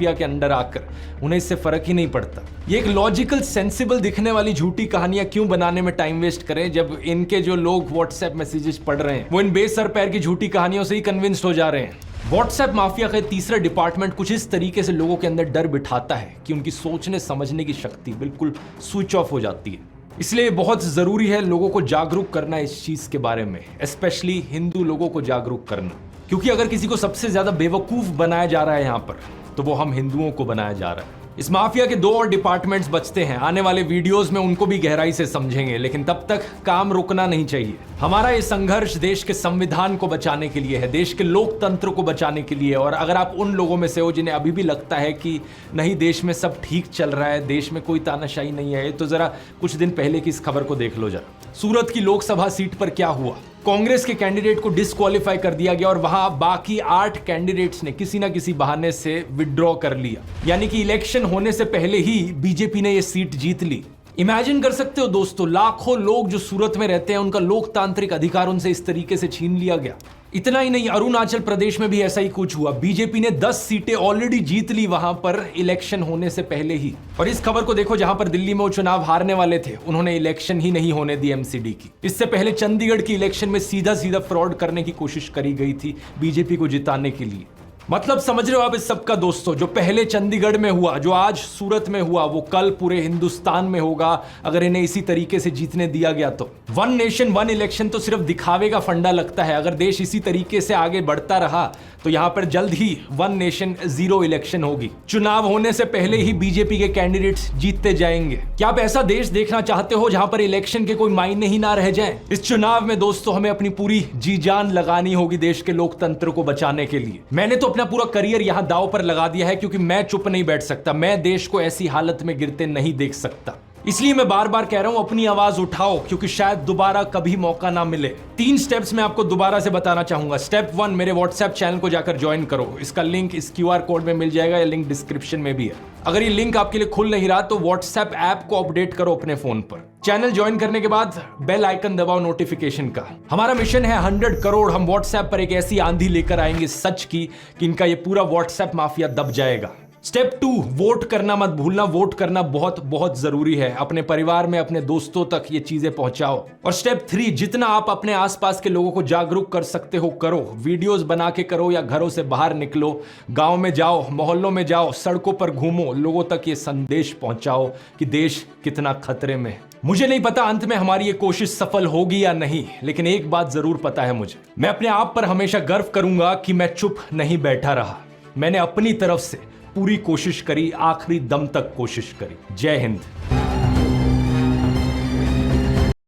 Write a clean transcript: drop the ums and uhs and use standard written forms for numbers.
के अंडर आकर उन्हें इससे फर्क ही नहीं पड़ता। ये एक लॉजिकल सेंसिबल दिखने वाली झूठी कहानियां क्यों बनाने में टाइम वेस्ट करें, जब इनके जो लोग व्हाट्सएप मैसेजेस पढ़ रहे हैं वो इन बेसर पैर की झूठी कहानियों से ही कन्विंस्ड हो जा रहे हैं। व्हाट्सएप माफिया का तीसरा डिपार्टमेंट कुछ इस तरीके से लोगों के अंदर डर बिठाता है कि उनकी सोचने समझने की शक्ति बिल्कुल स्विच ऑफ हो जाती है। इसलिए बहुत जरूरी है लोगों को जागरूक करना इस चीज के बारे में, स्पेशली हिंदू लोगों को जागरूक करना, क्योंकि अगर किसी को सबसे ज्यादा बेवकूफ बनाया जा रहा है यहां पर तो वो हम हिंदुओं को बनाया जा रहा है। इस माफिया के दो और डिपार्टमेंट्स बचते हैं, आने वाले वीडियोस में उनको भी गहराई से समझेंगे, लेकिन तब तक काम रुकना नहीं चाहिए। हमारा ये संघर्ष देश के संविधान को बचाने के लिए है, देश के लोकतंत्र को बचाने के लिए। और अगर आप उन लोगों में से हो जिन्हें अभी भी लगता है कि नहीं देश में सब ठीक चल रहा है, देश में कोई तानाशाही नहीं है, तो जरा कुछ दिन पहले की इस खबर को देख लो जरा। सूरत की लोकसभा सीट पर क्या हुआ, कांग्रेस के कैंडिडेट को डिस्क्वालीफाई कर दिया गया और वहां बाकी 8 कैंडिडेट्स ने किसी ना किसी बहाने से विड्रॉ कर लिया, यानी कि इलेक्शन होने से पहले ही बीजेपी ने यह सीट जीत ली। इमेजिन कर सकते हो दोस्तों, लाखों लोग जो सूरत में रहते हैं उनका लोकतांत्रिक अधिकार उनसे इस तरीके से छीन लिया गया। इतना ही नहीं, अरुणाचल प्रदेश में भी ऐसा ही कुछ हुआ। बीजेपी ने 10 सीटें ऑलरेडी जीत ली वहां पर इलेक्शन होने से पहले ही। और इस खबर को देखो, जहां पर दिल्ली में वो चुनाव हारने वाले थे उन्होंने इलेक्शन ही नहीं होने दी एमसीडी की। इससे पहले चंडीगढ़ की इलेक्शन में सीधा सीधा फ्रॉड करने की कोशिश करी गई थी बीजेपी को जिताने के लिए। मतलब समझ रहे हो आप इस सबका दोस्तों, जो पहले चंडीगढ़ में हुआ, जो आज सूरत में हुआ, वो कल पूरे हिंदुस्तान में होगा अगर इन्हें इसी तरीके से जीतने दिया गया तो। वन नेशन वन इलेक्शन तो सिर्फ दिखावे का फंडा लगता है। अगर देश इसी तरीके से आगे बढ़ता रहा तो यहां पर जल्द ही वन नेशन जीरो इलेक्शन होगी। चुनाव होने से पहले ही बीजेपी के कैंडिडेट्स जीतते जाएंगे। क्या आप ऐसा देश देखना चाहते हो जहां पर इलेक्शन के कोई मायने ही ना रह जाए? इस चुनाव में दोस्तों हमें अपनी पूरी जी जान लगानी होगी देश के लोकतंत्र को बचाने के लिए। मैंने तो अपना पूरा करियर यहां दांव पर लगा दिया है, क्योंकि मैं चुप नहीं बैठ सकता, मैं देश को ऐसी हालत में गिरते नहीं देख सकता। इसलिए मैं बार बार कह रहा हूं अपनी आवाज उठाओ, क्योंकि शायद दोबारा कभी मौका ना मिले। 3 स्टेप्स मैं आपको दोबारा से बताना चाहूंगा। स्टेप 1, मेरे व्हाट्सएप चैनल को जाकर ज्वाइन करो। इसका लिंक इस क्यूआर कोड में मिल जाएगा, या लिंक डिस्क्रिप्शन में भी है। अगर ये लिंक आपके लिए खुल नहीं रहा तो व्हाट्सएप ऐप को अपडेट करो अपने फोन पर। चैनल ज्वाइन करने के बाद बेल आइकन दबाओ नोटिफिकेशन का। हमारा मिशन है 100 करोड़। हम व्हाट्सएप पर एक ऐसी आंधी लेकर आएंगे सच की कि इनका ये पूरा व्हाट्सएप माफिया दब जाएगा। स्टेप 2, वोट करना मत भूलना। वोट करना बहुत बहुत जरूरी है। अपने परिवार में, अपने दोस्तों तक ये चीजें पहुंचाओ। और स्टेप 3, जितना आप अपने आसपास के लोगों को जागरूक कर सकते हो करो। वीडियोस बना के करो या घरों से बाहर निकलो, गांव में जाओ, मोहल्लों में जाओ, सड़कों पर घूमो, लोगों तक ये संदेश पहुंचाओ कि देश कितना खतरे में है। मुझे नहीं पता अंत में हमारी ये कोशिश सफल होगी या नहीं, लेकिन एक बात जरूर पता है मुझे, मैं अपने आप पर हमेशा गर्व करूंगा कि मैं चुप नहीं बैठा रहा। मैंने अपनी तरफ से पूरी कोशिश करी, आखिरी दम तक कोशिश करी। जय हिंद।